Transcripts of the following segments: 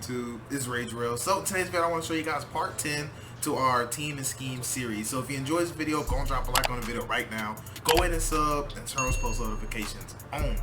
YouTube? It's Ray Drill. So today's video I want to show you guys part 10 to our team and scheme series. So if you enjoyed this video, go and drop a like on the video right now. Go ahead and sub and turn those post notifications on.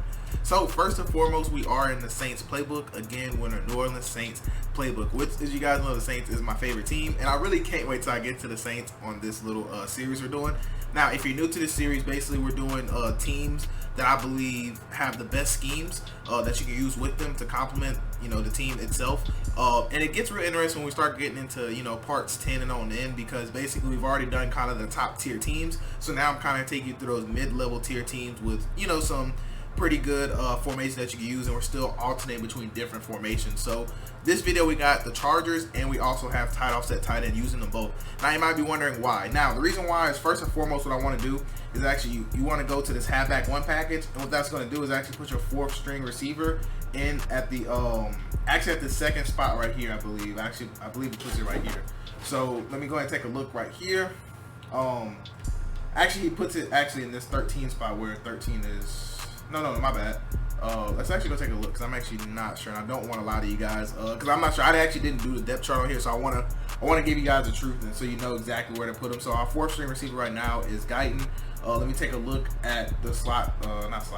So first and foremost, we are in the Saints playbook. Again, we're in the New Orleans Saints playbook, which, as you guys know, the Saints is my favorite team, and I really can't wait till I get to the Saints on this little series we're doing. Now, if you're new to this series, basically we're doing teams that I believe have the best schemes that you can use with them to complement, the team itself. And it gets real interesting when we start getting into, parts 10 and on in, because basically we've already done kind of the top tier teams. So now I'm kind of taking you through those mid-level tier teams with, some pretty good formation that you can use, and we're still alternating between different formations. So this video we got the Chargers, and we also have tight offset tight end, using them both. Now you might be wondering why. Now the reason why is, first and foremost, what I want to do is actually you want to go to this halfback one package, and what that's going to do is actually put your fourth string receiver in at the actually at the second spot right here. I believe it puts it right here. So let me go ahead and take a look right here. Actually he puts it actually in this 13 spot, where 13 is no, my bad. Let's actually go take a look, because I'm actually not sure, and I don't want to lie to you guys, because I'm not sure. I actually didn't do the depth chart on here, so I want to give you guys the truth, and so you know exactly where to put them. So our fourth string receiver right now is Guyton. Let me take a look at the slot,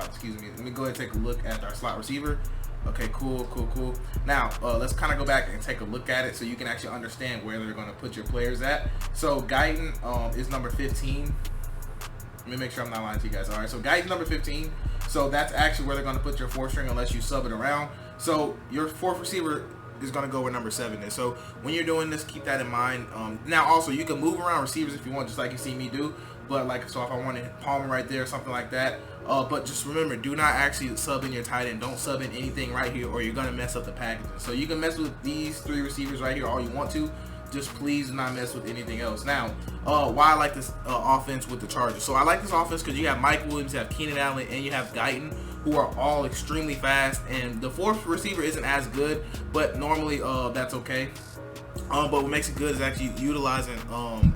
excuse me. Let me go ahead and take a look at our slot receiver. Okay, cool. Now, let's kind of go back and take a look at it so you can actually understand where they're going to put your players at. So Guyton is number 15. Let me make sure I'm not lying to you guys. All right, so Guyton's number 15. So that's actually where they're going to put your fourth string, unless you sub it around. So your fourth receiver is going to go where number 7 is. So when you're doing this, keep that in mind. Now, also, you can move around receivers if you want, just like you see me do. But so if I want to Palmer right there or something like that. But just remember, do not actually sub in your tight end. Don't sub in anything right here, or you're going to mess up the packaging. So you can mess with these 3 receivers right here all you want to. Just please do not mess with anything else. Now, why I like this offense with the Chargers. So I like this offense because you have Mike Williams, you have Keenan Allen, and you have Guyton, who are all extremely fast. And the fourth receiver isn't as good, but normally that's okay. But what makes it good is actually utilizing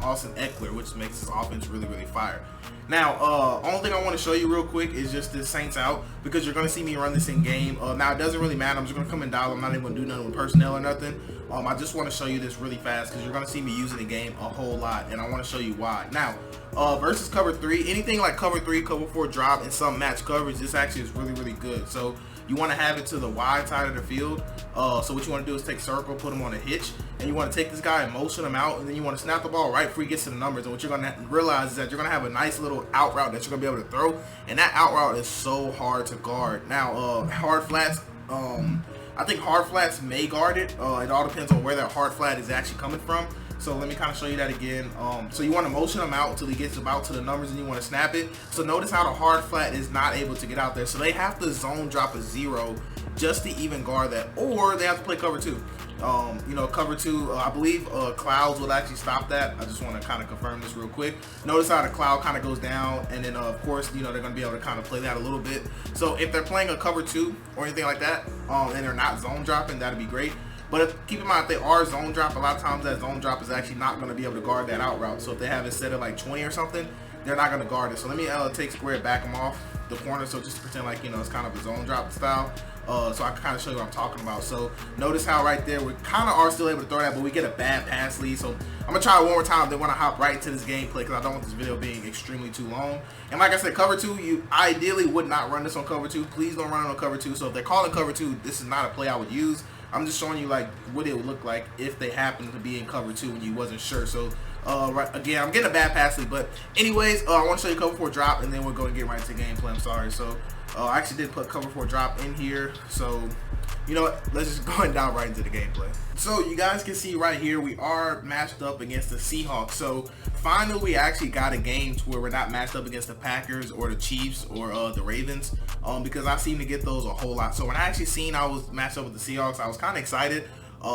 Austin Eckler, which makes this offense really fire. Now, only thing I want to show you real quick is just this Saints out, because you're going to see me run this in game. Now, it doesn't really matter. I'm just going to come in dial. I'm not even going to do nothing with personnel or nothing. I just want to show you this really fast, because you're going to see me using the game a whole lot, and I want to show you why. Now, versus cover 3, anything like cover 3, cover 4 drop, and some match coverage, this actually is really good. So you want to have it to the wide side of the field. So what you want to do is take circle, put him on a hitch, and you want to take this guy and motion him out, and then you want to snap the ball right before he gets to the numbers. And what you're going to realize is that you're going to have a nice little out route that you're going to be able to throw, and that out route is so hard to guard. Now, hard flats, I think hard flats may guard it. It all depends on where that hard flat is actually coming from. So let me kind of show you that again. So you want to motion him out until he gets about to the numbers, and you want to snap it. So notice how the hard flat is not able to get out there. So they have to zone drop a 0 just to even guard that, or they have to play cover 2. Cover 2, I believe clouds will actually stop that. I just want to kind of confirm this real quick. Notice how the cloud kind of goes down, and then of course, they're going to be able to kind of play that a little bit. So if they're playing a cover 2 or anything like that, and they're not zone dropping, that'd be great. But keep in mind, if they are zone drop, a lot of times that zone drop is actually not going to be able to guard that out route. So if they have it set at like 20 or something, they're not going to guard it. So let me take square, back them off the corner, so just to pretend like it's kind of a zone drop style. So I can kind of show you what I'm talking about. So notice how right there we kind of are still able to throw that, but we get a bad pass lead. So I'm gonna try it one more time. Then want to hop right into this gameplay, because I don't want this video being extremely too long. And like I said, cover 2, you ideally would not run this on cover 2. Please don't run it on cover 2. So if they're calling cover 2, this is not a play I would use. I'm just showing you like what it would look like if they happen to be in cover 2 and you wasn't sure. So again, I'm getting a bad pass lead, but anyways, I want to show you cover 4 drop, and then we're going to get right into gameplay. I'm sorry. So I actually did put cover 4 drop in here. So you know what? Let's just go and dive right into the gameplay. So you guys can see right here, we are matched up against the Seahawks. So finally, we actually got a game to where we're not matched up against the Packers or the Chiefs or the Ravens, because I seem to get those a whole lot. So when I actually seen I was matched up with the Seahawks, I was kind of excited,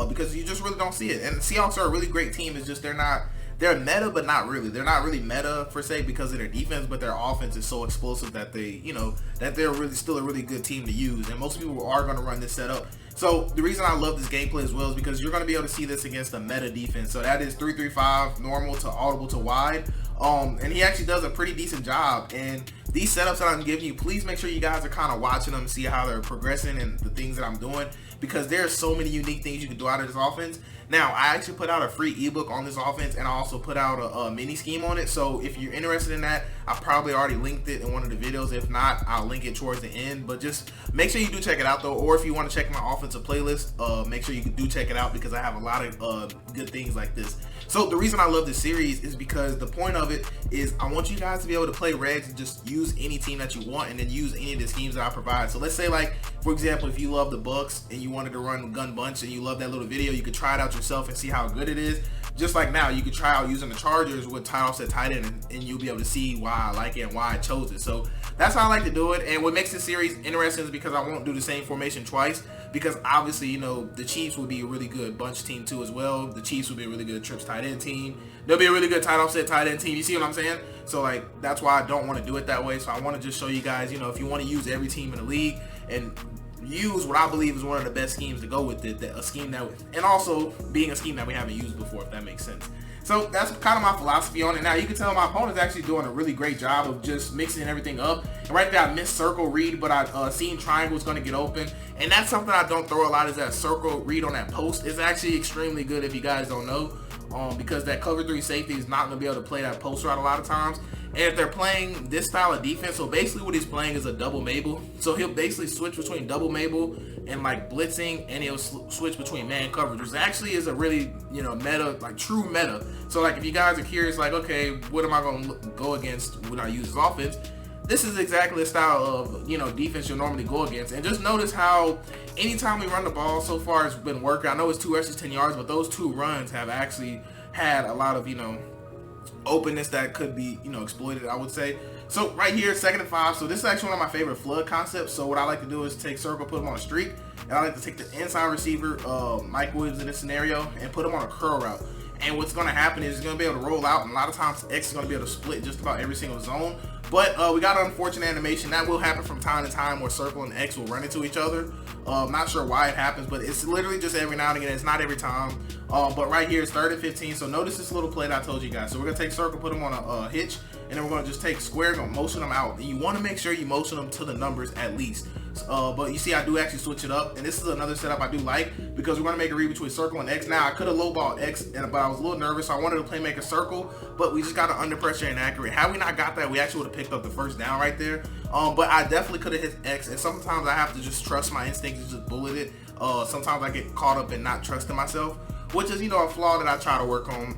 because you just really don't see it. And the Seahawks are a really great team. It's just they're meta, but not really. They're not really meta per se because of their defense, but their offense is so explosive that that they're really still a really good team to use. And most people are going to run this setup. So the reason I love this gameplay as well is because you're going to be able to see this against a meta defense. So that is 3-3-5, normal to audible to wide. And he actually does a pretty decent job. And these setups that I'm giving you, please make sure you guys are kind of watching them, see how they're progressing and the things that I'm doing. because there are so many unique things you can do out of this offense. Now, I actually put out a free ebook on this offense, and I also put out a mini scheme on it. So if you're interested in that, I probably already linked it in one of the videos. If not, I'll link it towards the end. But just make sure you do check it out though. Or if you want to check my offensive playlist, make sure you do check it out, because I have a lot of good things like this. So the reason I love this series is because the point of it is I want you guys to be able to play regs and just use any team that you want, and then use any of the schemes that I provide. So let's say, like, for example, if you love the Bucks and you wanted to run gun bunch and you love that little video, you could try it out yourself and see how good it is. Just like now, you could try out using the Chargers with tight offset tight end, and you'll be able to see why I like it and why I chose it. So that's how I like to do it. And what makes this series interesting is because I won't do the same formation twice, because obviously, you know, the Chiefs will be a really good bunch team too as well. The Chiefs will be a really good trips tight end team. They'll be a really good tight offset tight end team. You see what I'm saying? So like, that's why I don't want to do it that way. So I want to just show you guys, you know, if you want to use every team in the league and use what I believe is one of the best schemes to go with it, a scheme that, and also being a scheme that we haven't used before, if that makes sense. So that's kind of my philosophy on it. Now you can tell my opponent's actually doing a really great job of just mixing everything up. And right there, I missed circle read, but I seen triangle was going to get open, and that's something I don't throw a lot, is that circle read on that post. It's actually extremely good if you guys don't know, because that cover 3 safety is not going to be able to play that post route a lot of times. And if they're playing this style of defense, so basically what he's playing is a double Mabel. So he'll basically switch between double Mabel and like blitzing, and he'll switch between man coverage, which actually is a really, you know, meta, like true meta. So like, if you guys are curious, like, okay, what am I going to go against when I use this offense? This is exactly the style of, you know, defense you'll normally go against. And just notice how anytime we run the ball so far, it's been working. I know it's 2 rushes, 10 yards, but those 2 runs have actually had a lot of, you know, openness that could be, you know, exploited, I would say. So right here, 2nd and 5. So this is actually one of my favorite flood concepts. So what I like to do is take circle, put him on a streak, and I like to take the inside receiver, Mike Williams in this scenario, and put him on a curl route. And what's going to happen is he's going to be able to roll out, and a lot of times X is going to be able to split just about every single zone. But we got an unfortunate animation that will happen from time to time where circle and X will run into each other. I'm not sure why it happens, but it's literally just every now and again. It's not every time. But right here, it's 3rd and 15. So notice this little play that I told you guys. So we're going to take circle, put him on a hitch, and then we're going to just take square, going to motion them out. And you want to make sure you motion them to the numbers at least. But you see, I do actually switch it up, and this is another setup I do like, because we're going to make a read between circle and X. Now, I could have lowballed X, but I was a little nervous, so I wanted to playmaker circle, but we just got an under pressure inaccurate. Had we not got that, we actually would have picked up the 1st down right there. But I definitely could have hit X, and sometimes I have to just trust my instincts and just bullet it. Sometimes I get caught up in not trusting myself, which is, you know, a flaw that I try to work on.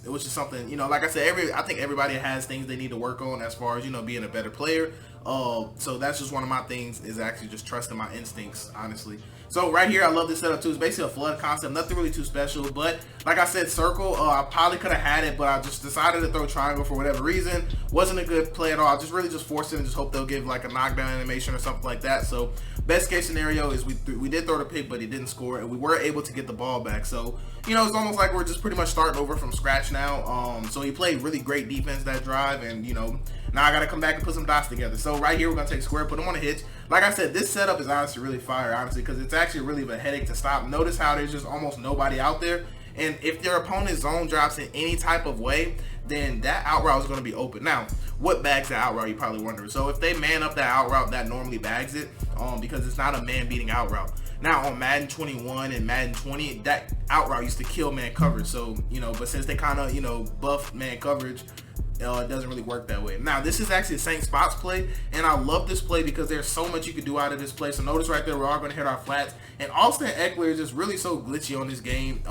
Which is something, you know, like I said, I think everybody has things they need to work on as far as, you know, being a better player. So that's just one of my things, is actually just trusting my instincts, honestly. So right here, I love this setup too. It's basically a flood concept, nothing really too special. But like I said, circle, I probably could have had it, but I just decided to throw triangle for whatever reason. Wasn't a good play at all. I just really just forced it and just hope they'll give like a knockdown animation or something like that. So best case scenario is we did throw the pick, but he didn't score, and we were able to get the ball back. So, you know, it's almost like we're just pretty much starting over from scratch now. So he played really great defense that drive, and, you know, now I got to come back and put some dots together. So right here, we're going to take square, put him on a hitch. Like I said, this setup is honestly really fire, honestly, because it's actually really a headache to stop. Notice how there's just almost nobody out there. And if your opponent's zone drops in any type of way, then that out route is going to be open. Now, what bags that out route, you're probably wondering. So if they man up that out route, that normally bags it, because it's not a man beating out route. Now on Madden 21 and Madden 20, that out route used to kill man coverage. So, you know, but since they kind of, you know, buffed man coverage, it doesn't really work that way. Now, this is actually the Saint Spots play, and I love this play because there's so much you can do out of this play. So notice right there, we are going to hit our flats, and Austin Eckler is just really so glitchy on this game.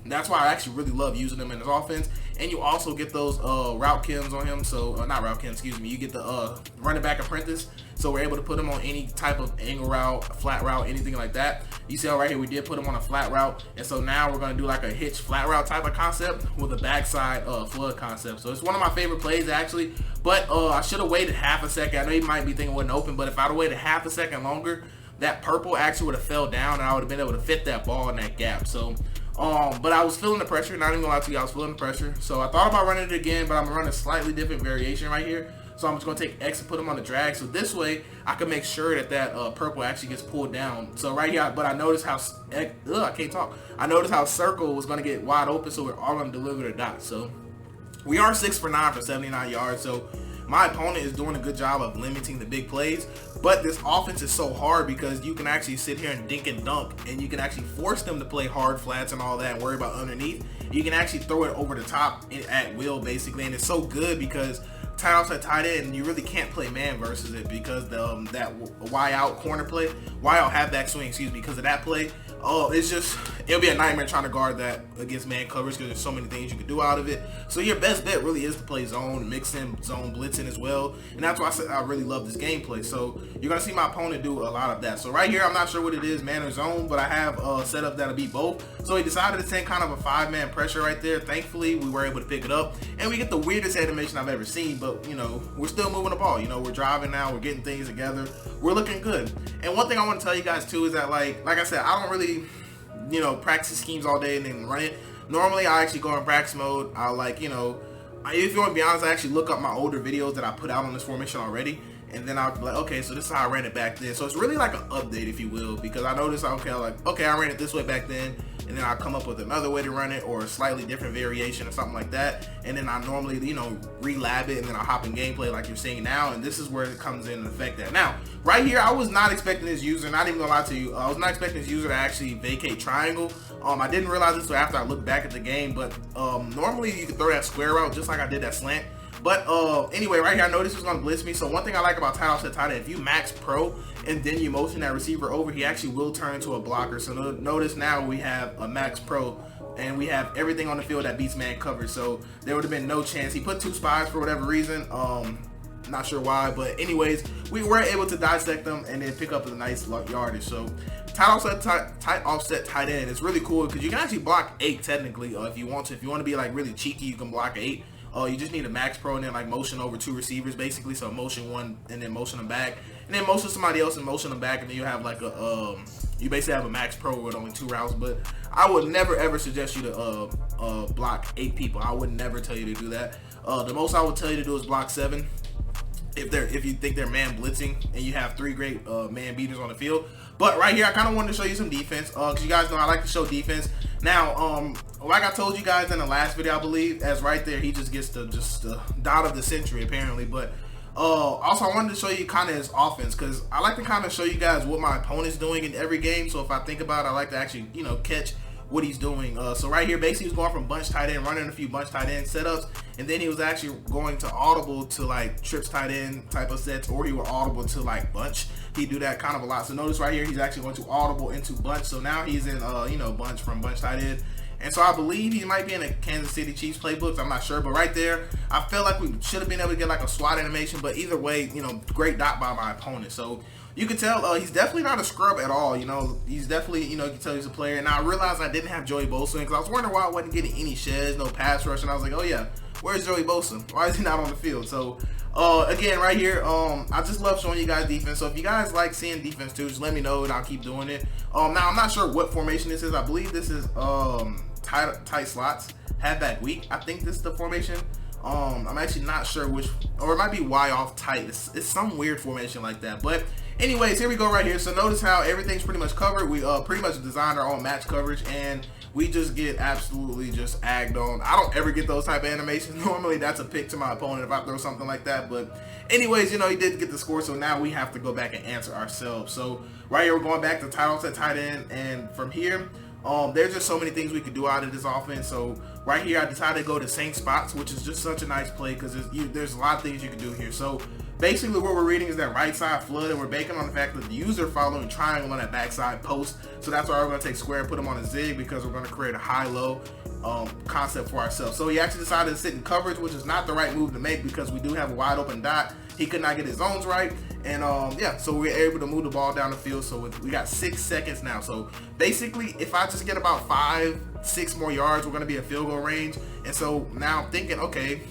That's why I actually really love using him in his offense. And you also get those route chems on him. So not route chems, excuse me. You get the running back apprentice. So we're able to put him on any type of angle route, flat route, anything like that. You see how right here we did put him on a flat route, and so now we're going to do like a hitch flat route type of concept with a backside flood concept. So it's one of my favorite plays actually, but I should have waited half a second. I know you might be thinking it wasn't open, but if I'd have waited half a second longer, that purple actually would have fell down, and I would have been able to fit that ball in that gap. So but I was feeling the pressure, not even gonna lie to you, I was feeling the pressure. So I thought about running it again, but I'm gonna run a slightly different variation right here. So I'm just gonna take X and put him on the drag. So this way I can make sure that that purple actually gets pulled down. So right here, but I noticed how, I can't talk. I noticed how circle was gonna get wide open, so we're all gonna deliver the dot. So we are 6 for 9 for 79 yards. So my opponent is doing a good job of limiting the big plays, but this offense is so hard because you can actually sit here and dink and dunk, and you can actually force them to play hard flats and all that and worry about underneath. You can actually throw it over the top at will, basically, and it's so good because tight outside tight end, you really can't play man versus it because that Y out corner play, Y out halfback swing, excuse me, because of that play. Oh, it'll be a nightmare trying to guard that against man coverage because there's so many things you can do out of it. So your best bet really is to play zone, mix in zone blitzing as well, and that's why I said I really love this gameplay. So you're gonna see my opponent do a lot of that. So right here, I'm not sure what it is, man or zone, but I have a setup that'll be both. So he decided to take kind of a 5-man pressure right there. Thankfully, we were able to pick it up, and we get the weirdest animation I've ever seen. But you know, we're still moving the ball. You know, we're driving now, we're getting things together, we're looking good. And one thing I want to tell you guys too is that like I said, I don't really, you know, practice schemes all day and then run it. Normally I actually go in practice mode. I like, you know, if you want to be honest, I actually look up my older videos that I put out on this formation already, and then I'll be like, okay, so this is how I ran it back then. So it's really like an update, if you will, because I noticed, okay, I ran it this way back then, and then I'll come up with another way to run it or a slightly different variation or something like that, and then I normally, you know, relab it, and then I'll hop in gameplay like you're seeing now, and this is where it comes in and affect that. Now, right here, I was not expecting this user, not even gonna lie to you, I was not expecting this user to actually vacate triangle. I didn't realize this until after I looked back at the game, but normally you can throw that square route just like I did that slant. But anyway, right here, I know this was gonna blitz me. So one thing I like about tight offset tight end, if you max pro and then you motion that receiver over, he actually will turn into a blocker. So notice now we have a max pro and we have everything on the field that beats man coverage. So there would have been no chance. He put 2 spies for whatever reason. Not sure why, but anyways, we were able to dissect them and then pick up a nice yardage. So tight offset tight end is really cool because you can actually block 8 technically if you want to. If you want to be like really cheeky, you can block 8. You just need a max pro and then like motion over 2 receivers basically. So motion one and then motion them back, and then motion somebody else and motion them back, and then you have like a you basically have a max pro with only 2 routes. But I would never ever suggest you to block 8 people. I would never tell you to do that. The most I would tell you to do is block 7 if you think they're man blitzing and you have 3 great man beaters on the field. But right here, I kind of wanted to show you some defense because you guys know I like to show defense. Now, like I told you guys in the last video, I believe, as right there, he just gets the dot of the century apparently. But also, I wanted to show you kind of his offense because I like to kind of show you guys what my opponent's doing in every game. So if I think about it, I like to actually, you know, catch what he's doing. So right here, basically, he was going from bunch tight end, running a few bunch tight end setups, and then he was actually going to audible to like trips tight end type of sets, or he would audible to like bunch. He do that kind of a lot. So notice right here, he's actually going to audible into bunch. So now he's in you know, bunch from bunch tight end. And so I believe he might be in a Kansas City Chiefs playbooks. I'm not sure, but right there, I feel like we should have been able to get like a SWAT animation. But either way, you know, great dot by my opponent. So you can tell he's definitely not a scrub at all. You know, he's definitely, you know, you can tell he's a player. And I realized I didn't have Joey Bosa because I was wondering why I wasn't getting any sheds, no pass rush, and I was like, oh yeah, where's Joey Bosa? Why is he not on the field? So again, right here, I just love showing you guys defense. So if you guys like seeing defense too, just let me know and I'll keep doing it. Now I'm not sure what formation this is. I believe this is tight slots, halfback weak. I think this is the formation. I'm actually not sure which, or it might be Y off tight. It's some weird formation like that. But anyways, here we go right here. So notice how everything's pretty much covered. We pretty much designed our own match coverage, and we just get absolutely just agged on. I don't ever get those type of animations. Normally that's a pick to my opponent if I throw something like that. But anyways, you know, he did get the score, so now we have to go back and answer ourselves. So right here, we're going back to tight offset tight end, and from here, there's just so many things we could do out of this offense. So right here, I decided to go to same spots, which is just such a nice play because there's a lot of things you can do here. So basically what we're reading is that right side flood, and we're banking on the fact that the user following triangle on that backside post. So that's why we're going to take square and put him on a zig, because we're going to create a high-low concept for ourselves. So he actually decided to sit in coverage, which is not the right move to make because we do have a wide open dot. He could not get his zones right, and yeah, so we were able to move the ball down the field. So we got 6 seconds now. So basically, if I just get about 5-6 more yards, we're going to be at field goal range. And so now I'm thinking, okay,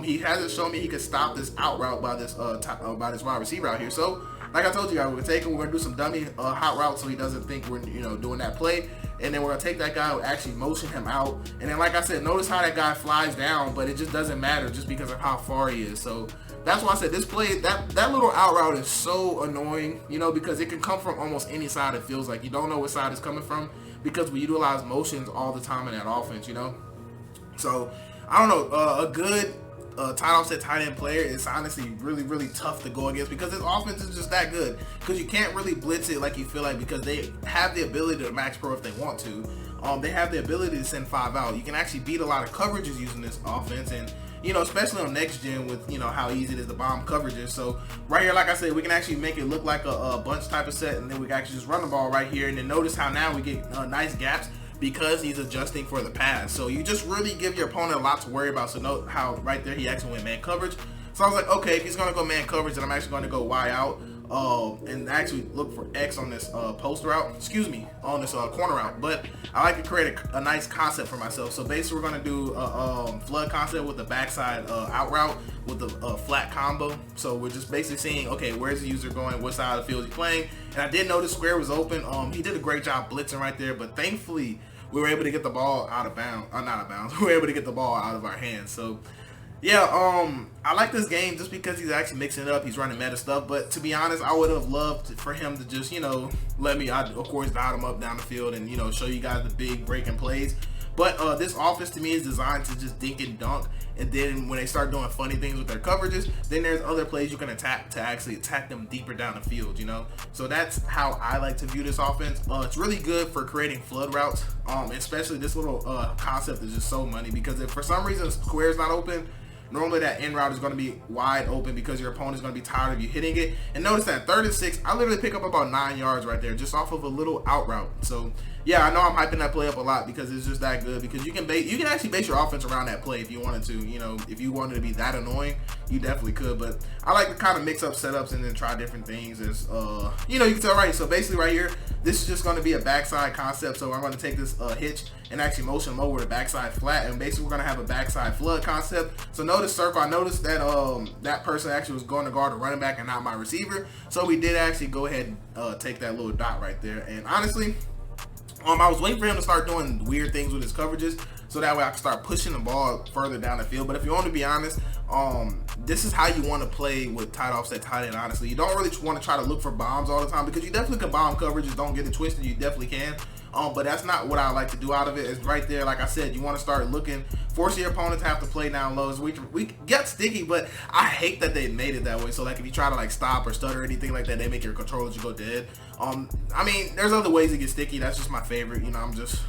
he hasn't shown me he could stop this out route by this wide receiver out here. So like I told you guys, we're gonna take him. We're gonna do some dummy hot routes so he doesn't think we're, you know, doing that play. And then we're gonna take that guy, actually motion him out. And then, like I said, notice how that guy flies down, but it just doesn't matter just because of how far he is. So that's why I said this play, that little out route is so annoying, you know, because it can come from almost any side. It feels like you don't know what side it's coming from because we utilize motions all the time in that offense, you know. So I don't know, a good tight offset tight end player, it's honestly really tough to go against because his offense is just that good. Because you can't really blitz it like you feel like, because they have the ability to max pro if they want to. They have the ability to send 5 out. You can actually beat a lot of coverages using this offense, and you know, especially on next gen with, you know, how easy it is to bomb coverages. So right here, like I said, we can actually make it look like a bunch type of set, and then we can actually just run the ball right here. And then notice how now we get nice gaps because he's adjusting for the pass. So you just really give your opponent a lot to worry about. So note how right there he actually went man coverage. So I was like, okay, if he's gonna go man coverage, then I'm actually gonna go Y out and actually look for X on this post route, on this corner route. But I like to create a nice concept for myself. So basically we're gonna do a flood concept with the backside out route with the flat combo. So we're just basically seeing, okay, where's the user going, what side of the field he's playing. And I did notice square was open. He did a great job blitzing right there, but thankfully we were able to get the ball out of bounds, not out of bounds, we were able to get the ball out of our hands. So yeah, I like this game just because he's actually mixing it up. He's running meta stuff, but to be honest, I would have loved for him to just, you know, let me, of course, dot him up down the field and, you know, show you guys the big breaking plays. But this offense to me is designed to just dink and dunk, and then when they start doing funny things with their coverages, then there's other plays you can attack to actually attack them deeper down the field, you know. So that's how I like to view this offense. It's really good for creating flood routes, especially this little concept is just so money, because if for some reason square is not open, normally that end route is going to be wide open because your opponent is going to be tired of you hitting it. And notice that 3rd and 6, I literally pick up about 9 yards right there just off of a little out route. So yeah, I know I'm hyping that play up a lot because it's just that good, because you can actually base your offense around that play if you wanted to. You know, if you wanted to be that annoying, you definitely could. But I like to kind of mix up setups and then try different things. As you know, you can tell right. So basically right here, this is just going to be a backside concept. So I'm going to take this hitch and actually motion him over the backside flat, and basically we're going to have a backside flood concept. So notice circle, I noticed that that person actually was going to guard a running back and not my receiver. So we did actually go ahead and take that little dot right there. And honestly, I was waiting for him to start doing weird things with his coverages, so that way I can start pushing the ball further down the field. But if you want to be honest, this is how you want to play with tight offset tight end. Honestly, you don't really want to try to look for bombs all the time, because you definitely can bomb coverages. Don't get it twisted, you definitely can. But that's not what I like to do out of it. It's right there, like I said, you want to start looking, forcing your opponent to have to play down low. So we get sticky, but I hate that they made it that way. So like if you try to like stop or stutter or anything like that, they make your controllers go dead. I mean, there's other ways to get sticky. That's just my favorite. You know, I'm just,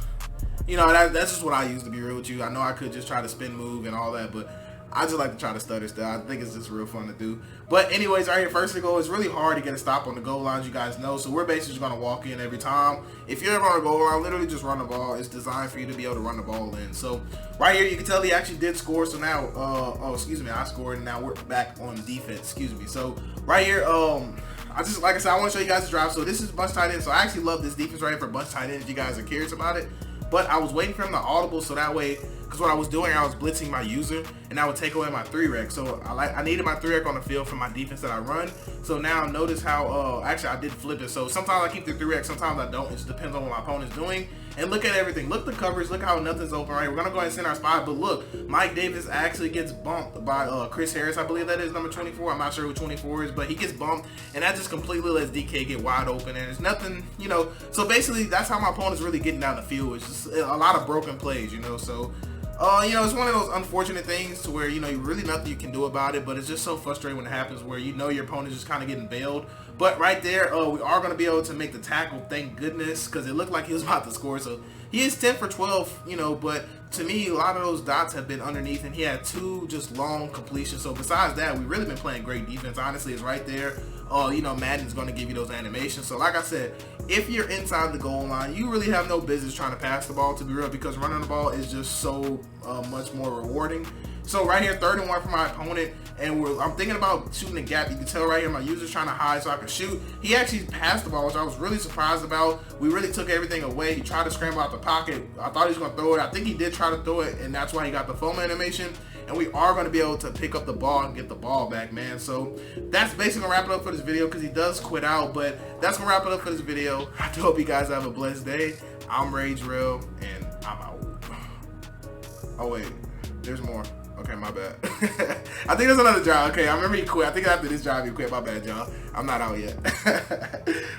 you know, that's just what I use, to be real with you. I know I could just try to spin move and all that, but I just like to try to stutter still. I think it's just real fun to do. But anyways, right here, first and goal, it's really hard to get a stop on the goal line, you guys know. So we're basically just going to walk in every time. If you're ever on a goal line, literally just run the ball. It's designed for you to be able to run the ball in. So right here, you can tell he actually did score. So now, I scored, and now we're back on defense. So right here, like I said, I want to show you guys the drive. So this is bunch tight end. So I actually love this defense right here for bunch tight end if you guys are curious about it. But I was waiting for him to audible, so that way, because what I was doing, I was blitzing my user, and I would take away my 3-rec. So I needed my 3-rec on the field for my defense that I run. So now notice how, actually I did flip it. So sometimes I keep the 3-rec, sometimes I don't. It just depends on what my opponent's doing. And look at everything. Look at the coverage. Look how nothing's open right here. We're going to go ahead and send our spot. But look, Mike Davis actually gets bumped by Chris Harris. I believe that is number 24. I'm not sure who 24 is, but he gets bumped. And that just completely lets DK get wide open. And there's nothing, you know. So basically, that's how my opponent's really getting down the field. It's just a lot of broken plays, you know. So, you know, it's one of those unfortunate things to where, you know, you really nothing you can do about it, but it's just so frustrating when it happens where you know your opponent's just kind of getting bailed. But right there, we are going to be able to make the tackle, thank goodness, because it looked like he was about to score. So he is 10 for 12, you know, but to me, a lot of those dots have been underneath, and he had 2 just long completions. So besides that, we've really been playing great defense. Honestly, it's right there. You know, Madden's going to give you those animations. So like I said, if you're inside the goal line, you really have no business trying to pass the ball, to be real, because running the ball is just so much more rewarding. So right here, 3rd and 1 for my opponent, and I'm thinking about shooting a gap. You can tell right here my user's trying to hide so I can shoot. He actually passed the ball, which I was really surprised about. We really took everything away. He tried to scramble out the pocket. I thought he was going to throw it. I think he did try to throw it, and that's why he got the foam animation. And we are going to be able to pick up the ball and get the ball back, man. So that's basically going to wrap it up for this video, because he does quit out. But that's going to wrap it up for this video. I do hope you guys have a blessed day. I'm Rage Real, and I'm out. Oh, wait. There's more. Okay, my bad. I think there's another drive. Okay, I remember he quit. I think after this drive he quit. My bad, y'all. I'm not out yet.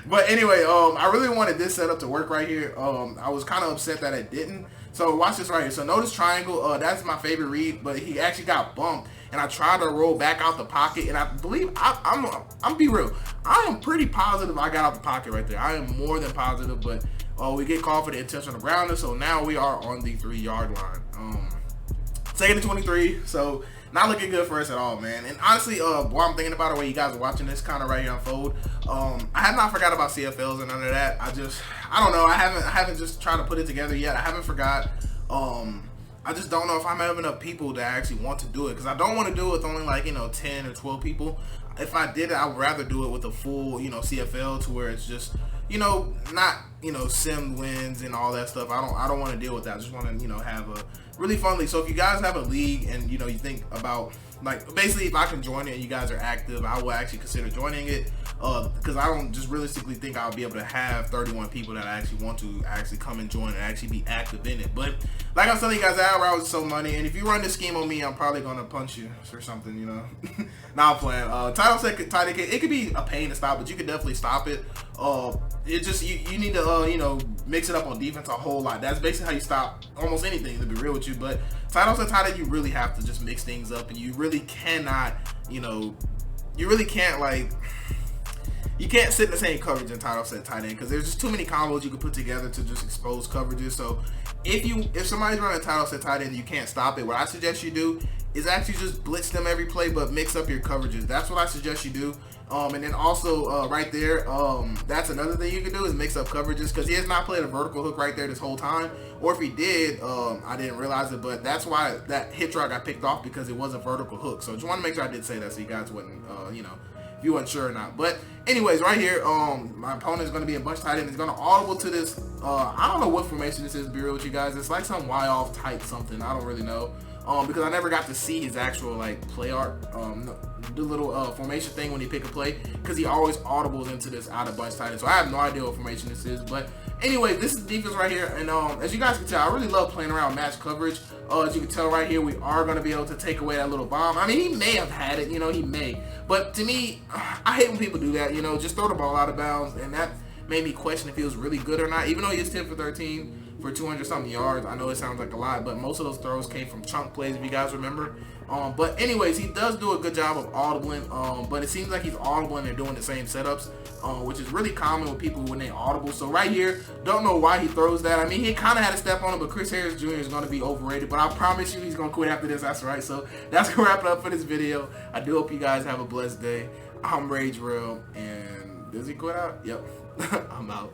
But anyway, I really wanted this setup to work right here. I was kind of upset that it didn't. So watch this right here. So notice triangle. That's my favorite read, but he actually got bumped. And I tried to roll back out the pocket, and I believe I'm be real. I am pretty positive I got out the pocket right there. I am more than positive, but we get called for the intentional grounder, so now we are on the 3-yard line. Second and 23, so not looking good for us at all, man. And honestly, while I'm thinking about it, while you guys are watching this kind of right here unfold, I have not forgot about CFLs and none of that. I don't know. I haven't just tried to put it together yet. I haven't forgot. I just don't know if I'm having enough people that actually want to do it, because I don't want to do it with only like 10 or 12 people. If I did it, I would rather do it with a full CFL, to where it's just not sim wins and all that stuff. I don't want to deal with that. I just want to have a really fun league. So if you guys have a league and you think about, like, basically if I can join it and you guys are active, I will actually consider joining it, because I don't just realistically think I'll be able to have 31 people that I actually want to actually come and join and actually be active in it. But like I was telling you guys, that route is so money, and if you run this scheme on me, I'm probably gonna punch you or something, Nah, I'm playing. Title set, tight end, it could be a pain to stop, but you could definitely stop it. It just you need to mix it up on defense a whole lot. That's basically how you stop almost anything, to be real with you. But tight end, tight end, you really have to just mix things up, and you really cannot, you really can't, like, you can't sit in the same coverage in title set tight end, because there's just too many combos you can put together to just expose coverages. So if somebody's running a title set tight end, you can't stop it. What I suggest you do is actually just blitz them every play, but mix up your coverages. That's what I suggest you do. And then also right there, that's another thing you can do, is mix up coverages, because he has not played a vertical hook right there this whole time. Or if he did, I didn't realize it, but that's why that hit route got picked off, because it was a vertical hook. So just want to make sure I did say that, so you guys wouldn't, if you weren't sure or not. But anyways, right here, my opponent is going to be a bunch tight end. He's going to audible to this. I don't know what formation this is, to be real with you guys. It's like some Y off type something. I don't really know. Because I never got to see his actual play art, the little formation thing when he pick a play, because he always audibles into this out of bunch tight end. So I have no idea what formation this is. But anyway, this is defense right here, and as you guys can tell, I really love playing around match coverage. As you can tell right here, we are going to be able to take away that little bomb. I mean, he may have had it, he may, but to me, I hate when people do that. Just throw the ball out of bounds, and that made me question if he was really good or not. Even though he is 10 for 13 for 200 something yards, I know it sounds like a lot, but most of those throws came from chunk plays, if you guys remember. But anyways, he does do a good job of audibling, but it seems like he's audibling and doing the same setups, which is really common with people when they audible. So right here, don't know why he throws that. I mean, he kind of had a step on him, but Chris Harris Jr. is going to be overrated, but I promise you he's going to quit after this. That's right. So that's going to wrap it up for this video. I do hope you guys have a blessed day. I'm Rage Real, and does he quit out? Yep. I'm out.